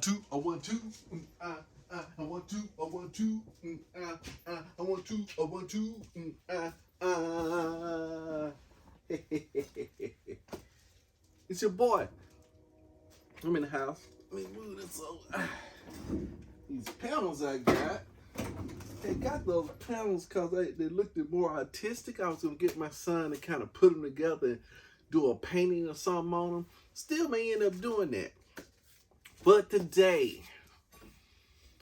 two, a 1 2, a 1 2, a 1 2, a 1 2, a 1 2, It's your boy. I'm in the house. Let me move this over. These panels I got. They got those panels because they looked more artistic. I was going to get my son to kind of put them together and do a painting or something on them. Still may end up doing that. But today,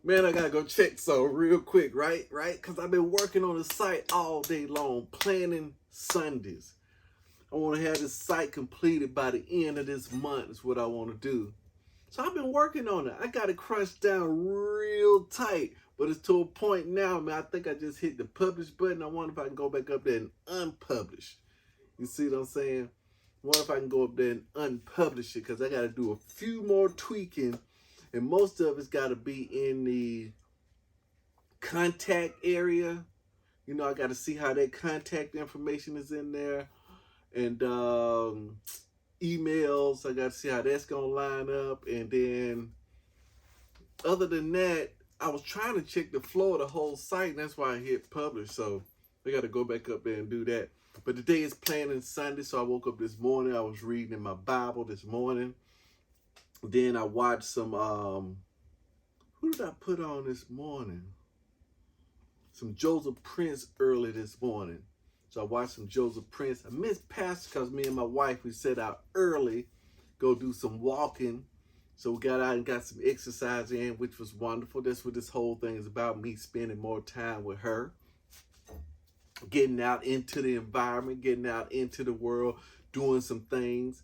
man, I got to go check some real quick, right? Because I've been working on the site all day long, planning Sundays. I want to have this site completed by the end of this month is what I want to do. So I've been working on it. I got it crunched down real tight. But it's to a point now, man, I think I just hit the publish button. I wonder if I can go back up there and unpublish. You see what I'm saying? I wonder if I can go up there and unpublish it because I got to do a few more tweaking. And most of it's got to be in the contact area. You know, I got to see how that contact information is in there. And emails, I got to see how that's going to line up. And then other than that, I was trying to check the flow of the whole site, and that's why I hit publish. So I got to go back up there and do that. But today is planning Sunday, so I woke up this morning. I was reading in my Bible this morning. Then I watched some, who did I put on this morning? Some Joseph Prince early this morning. So I watched some Joseph Prince. I missed Pastor because me and my wife, we set out early, go do some walking. So we got out and got some exercise in, which was wonderful. That's what this whole thing is about, me spending more time with her. Getting out into the environment, getting out into the world, doing some things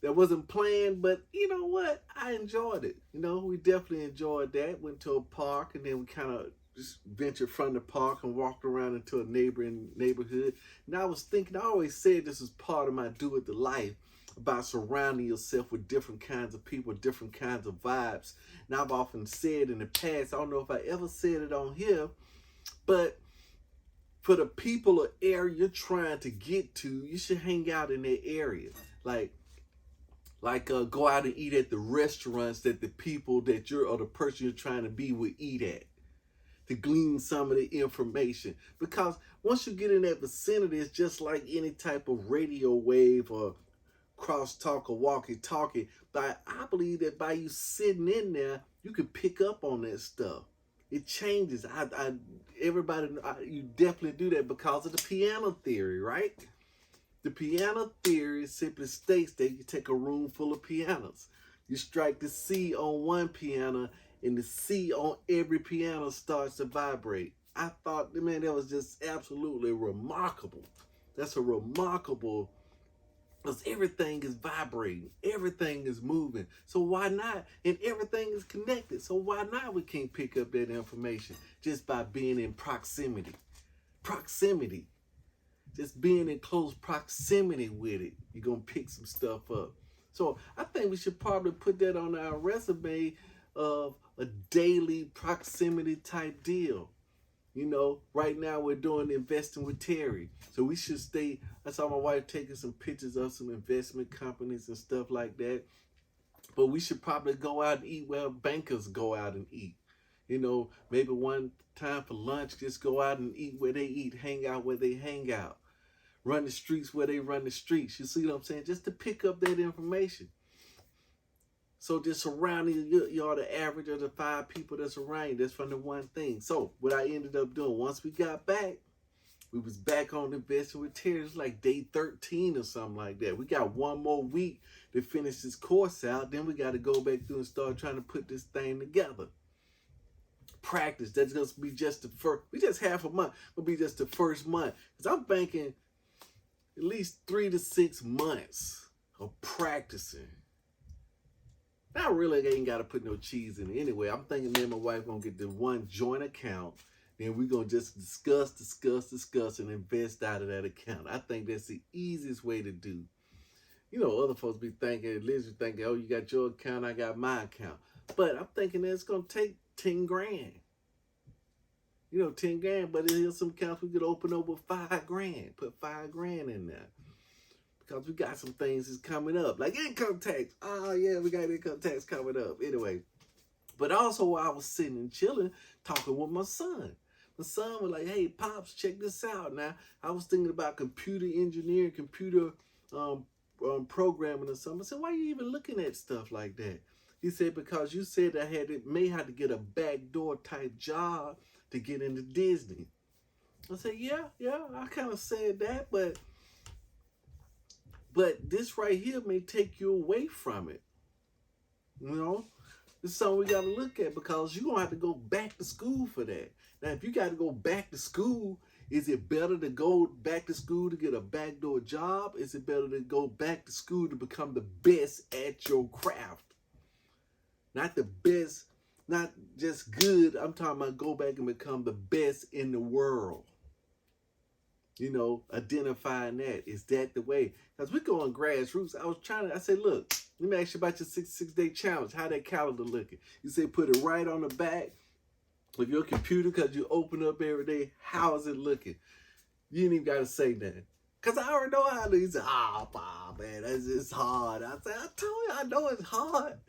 that wasn't planned, but you know what? I enjoyed it. You know, we definitely enjoyed that. Went to a park and then we kind of just ventured from the park and walked around into a neighboring neighborhood. And I was thinking, I always said this was part of my do it to life, about surrounding yourself with different kinds of people, different kinds of vibes. And I've often said in the past, I don't know if I ever said it on here, but for the people or area you're trying to get to, you should hang out in that area. Like go out and eat at the restaurants that the people that you're or the person you're trying to be would eat at, to glean some of the information. Because once you get in that vicinity, it's just like any type of radio wave or crosstalk or walkie-talkie. But I believe that by you sitting in there, you can pick up on that stuff. It changes. You definitely do that because of the piano theory, right? The piano theory simply states that you take a room full of pianos. You strike the C on one piano, and the C on every piano starts to vibrate. I thought, man, that was just absolutely remarkable. That's a remarkable, because everything is vibrating, everything is moving. So why not? And everything is connected. So why not we can't pick up that information just by being in proximity? Proximity. Just being in close proximity with it, you're going to pick some stuff up. So I think we should probably put that on our resume of a daily proximity type deal. You know, right now we're doing investing with Terry. So we should stay. I saw my wife taking some pictures of some investment companies and stuff like that. But we should probably go out and eat where bankers go out and eat. You know, maybe one time for lunch, just go out and eat where they eat, hang out where they hang out, run the streets where they run the streets. You see what I'm saying? Just to pick up that information. So just surrounding you're the average of the 5 people that's around you. That's from the one thing. So what I ended up doing, once we got back, we was back on investing with Terry. It's like day 13 or something like that. We got one more week to finish this course out. Then we got to go back through and start trying to put this thing together. Practice. That's going to be just the first. We just half a month. It'll be just the first month. Because I'm banking at least 3 to 6 months of practicing. I really ain't got to put no cheese in it anyway. I'm thinking me and my wife going to get the one joint account. Then we're going to just discuss, and invest out of that account. I think that's the easiest way to do. You know, other folks be thinking, Liz thinking, oh, you got your account, I got my account. But I'm thinking that it's going to take 10 grand. You know, 10 grand, but here's some accounts we could open up with 5 grand. Put 5 grand in there. because we got some things that's coming up, like income tax. Oh yeah, we got income tax coming up. Anyway, but also while I was sitting and chilling, talking with my son. My son was like, "Hey, Pops, check this out." Now, I was thinking about computer engineering, computer programming or something. I said, "Why are you even looking at stuff like that?" He said, "Because you said may have to get a backdoor type job to get into Disney." I said, yeah, I kind of said that, but this right here may take you away from it. You know, this is something we got to look at, because you're going to have to go back to school for that. Now, if you got to go back to school, is it better to go back to school to get a backdoor job? Is it better to go back to school to become the best at your craft? Not the best, not just good. I'm talking about go back and become the best in the world. You know, identifying that. Is that the way? Because we're going grassroots. I said, look, let me ask you about your 66-day challenge. How that calendar looking? You say put it right on the back of your computer because you open up every day. How is it looking? You ain't even got to say nothing. Because I already know how it looks. He said, Bob, man, it's hard. I said, I told you, I know it's hard.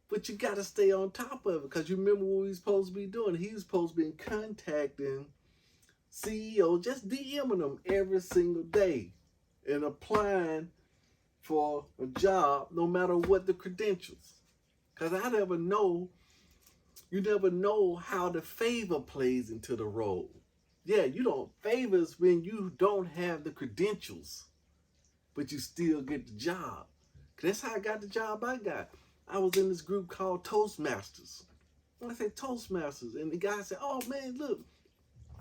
But you got to stay on top of it, because you remember what he's supposed to be doing. He's supposed to be contacting CEO, just DMing them every single day and applying for a job, no matter what the credentials. Because you never know how the favor plays into the role. Yeah, you don't favors when you don't have the credentials, but you still get the job. That's how I got the job I got. I was in this group called Toastmasters. When I say Toastmasters, and the guy said, "Oh man, look,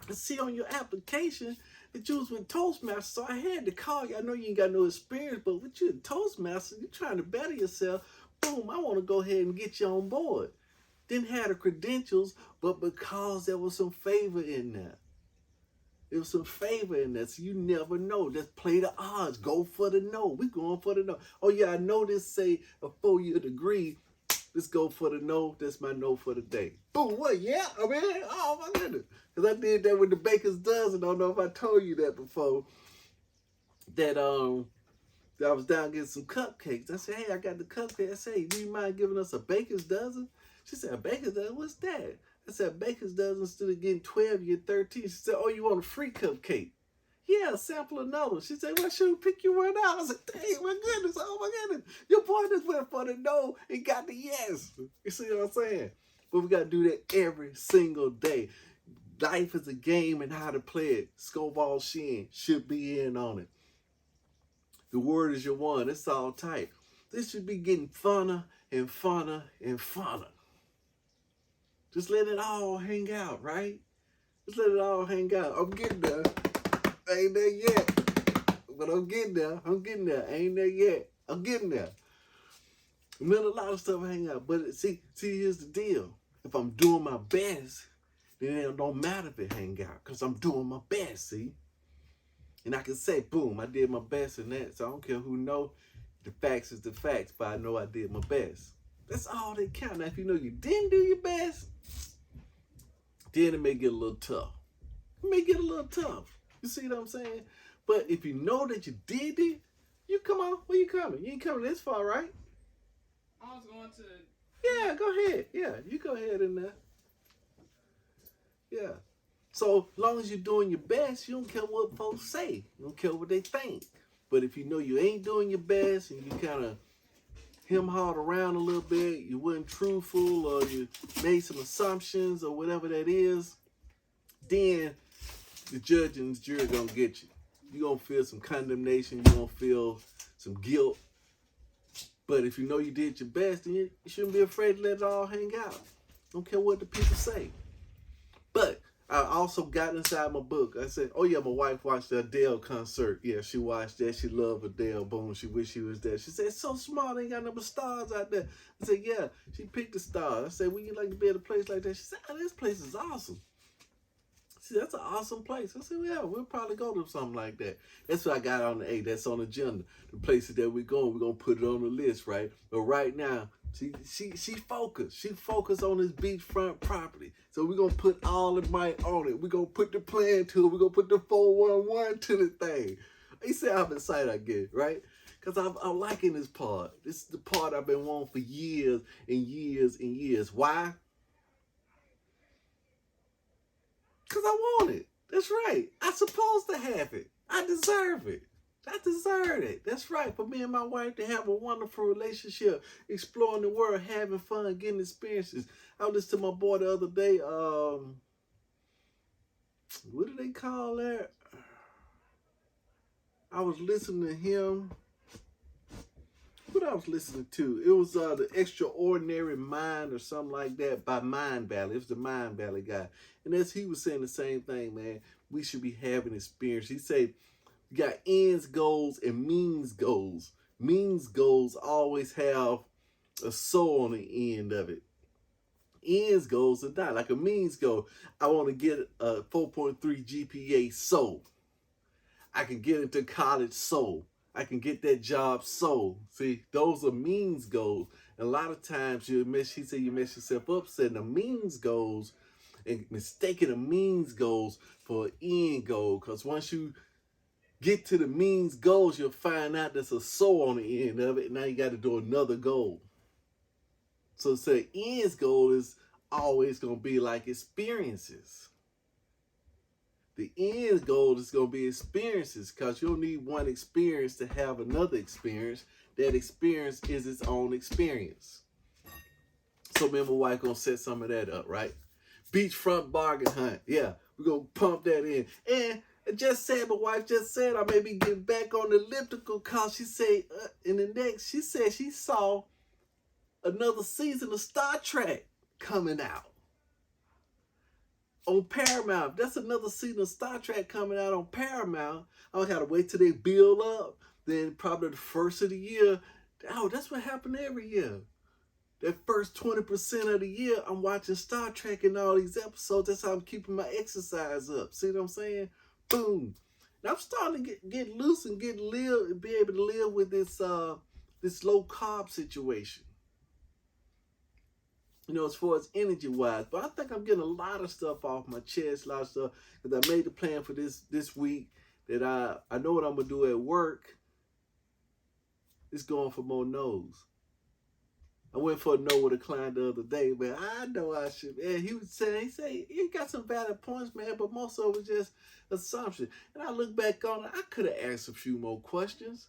I see on your application that you was with Toastmasters, so I had to call you. I know you ain't got no experience, but with you at Toastmasters, you're trying to better yourself. Boom, I want to go ahead and get you on board." Didn't have the credentials, but because there was some favor in there. There was some favor in there, so you never know. Just play the odds. Go for the no. We going for the no. Oh yeah, I know this say a 4-year degree. Let's go for the no. That's my no for the day. Boom, what? Yeah, I mean, oh my goodness. Because I did that with the Baker's Dozen. I don't know if I told you that before. That I was down getting some cupcakes. I said, "Hey, I got the cupcakes." I said, "Hey, do you mind giving us a Baker's Dozen?" She said, "A Baker's Dozen? What's that?" I said, "Baker's Dozen, instead of getting 12, you get 13. She said, "Oh, you want a free cupcake?" "Yeah, sample another." She said, "Well, should we pick you one out?" I said, "Dang, my goodness, oh my goodness. Your boy just went for the no and got the yes." You see what I'm saying? But we got to do that every single day. Life is a game, and how to play it. Scovall Shin should be in on it. The word is your one. It's all tight. This should be getting funner and funner and funner. Just let it all hang out, right? Just let it all hang out. I'm getting there. I ain't there yet. But I'm getting there. I ain't there yet. I'm getting there. I mean, a lot of stuff hang out. But see, here's the deal. If I'm doing my best, then it don't matter if it hang out. Because I'm doing my best, see? And I can say, boom, I did my best in that. So I don't care who know. The facts is the facts. But I know I did my best. That's all that count. Now, if you know you didn't do your best, then it may get a little tough. It may get a little tough. You see what I'm saying? But if you know that you did it, you come on. Where you coming? You ain't coming this far, right? I was going to... Yeah, go ahead. Yeah, you go ahead in there. Yeah. So as long as you're doing your best, you don't care what folks say. You don't care what they think. But if you know you ain't doing your best and you kind of hem-hawed around a little bit, you weren't truthful, or you made some assumptions or whatever that is, then the judge and the jury gonna get you. You're gonna feel some condemnation, you're gonna feel some guilt. But if you know you did your best, then you shouldn't be afraid to let it all hang out. Don't care what the people say. But I also got inside my book. I said, oh yeah, my wife watched the Adele concert. Yeah, she watched that. She loved Adele. Boom, she wished she was there. She said, it's so smart, ain't got no stars out there. I said, yeah, she picked the stars. I said, would you like to be at a place like that? She said, oh, this place is awesome. See, that's an awesome place. I said, well, yeah, we'll probably go to something like that. That's what I got on the A. That's on the agenda. The places that we're going to put it on the list, right? But right now, she focused. She focused on this beachfront property. So we're going to put all the might on it. We're going to put the plan to it. We're going to put the 411 to the thing. He said I'm excited again, right? Because I'm liking this part. This is the part I've been wanting for years and years and years. Why? Because I want it. That's right. I'm supposed to have it. I deserve it. I deserve it. That's right. For me and my wife to have a wonderful relationship, exploring the world, having fun, getting experiences. I was listening to my boy the other day. What do they call that? I was listening to him. What I was listening to? It was the Extraordinary Mind or something like that by Mind Valley. It was the Mind Valley guy. And as he was saying the same thing, man, we should be having experience. He said, you got ends goals and means goals. Means goals always have a soul on the end of it. Ends goals are not. Like a means goal, I want to get a 4.3 GPA, so I can get into college, so I can get that job, so. See, those are means goals. And a lot of times he said you mess yourself up setting the means goals and mistaking the means goals for an end goal. Because once you get to the means goals, you'll find out there's a soul on the end of it. And now you got to do another goal. So say ends goal is always going to be like experiences. The end goal is going to be experiences, because you'll need one experience to have another experience. That experience is its own experience. So me and my wife going to set some of that up, right? Beachfront bargain hunt. Yeah, we're going to pump that in. And my wife just said I may be getting back on the elliptical, because she said she said she saw another season of Star Trek coming out on Paramount. That's another season of Star Trek coming out on Paramount. I don't have to wait till they build up. Then probably the first of the year. Oh, that's what happened every year. That first 20% of the year, I'm watching Star Trek and all these episodes. That's how I'm keeping my exercise up. See what I'm saying? Boom. Now I'm starting to get loose and be able to live with this low carb situation. You know, as far as energy wise, but I think I'm getting a lot of stuff off my chest, a lot of stuff, because I made the plan for this week that I know what I'm gonna do at work. It's going for more no's. I went for a no with a client the other day, man. I know I should. Man, he got some valid points, man, but most of it was just assumption. And I look back on it, I could have asked a few more questions.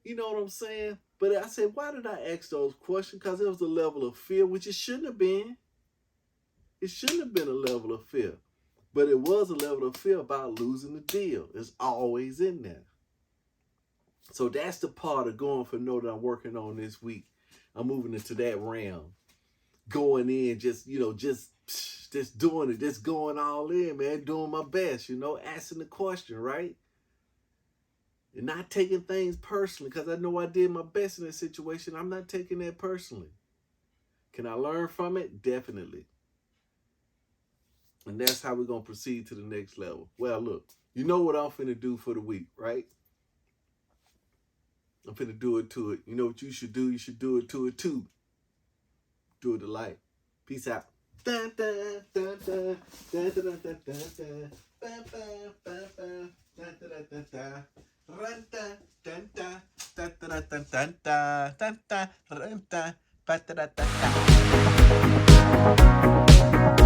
You know what I'm saying? But I said, why did I ask those questions? Because it was a level of fear, which it shouldn't have been. It shouldn't have been a level of fear. But it was a level of fear about losing the deal. It's always in there. So that's the part of going for no that I'm working on this week. I'm moving into that realm. Going in, just doing it. Just going all in, man. Doing my best, asking the question, right? And not taking things personally, because I know I did my best in that situation. I'm not taking that personally. Can I learn from it? Definitely. And that's how we're going to proceed to the next level. Well, look, you know what I'm finna do for the week, right? I'm finna do it to it. You know what you should do? You should do it to it too. Do it to life. Peace out. Dun, dun, dun, dun, dun, dun, dun, dun, dun, dun, dun, dun, dun, dun, dun. Run da da da da da da da da da da run da da da da da.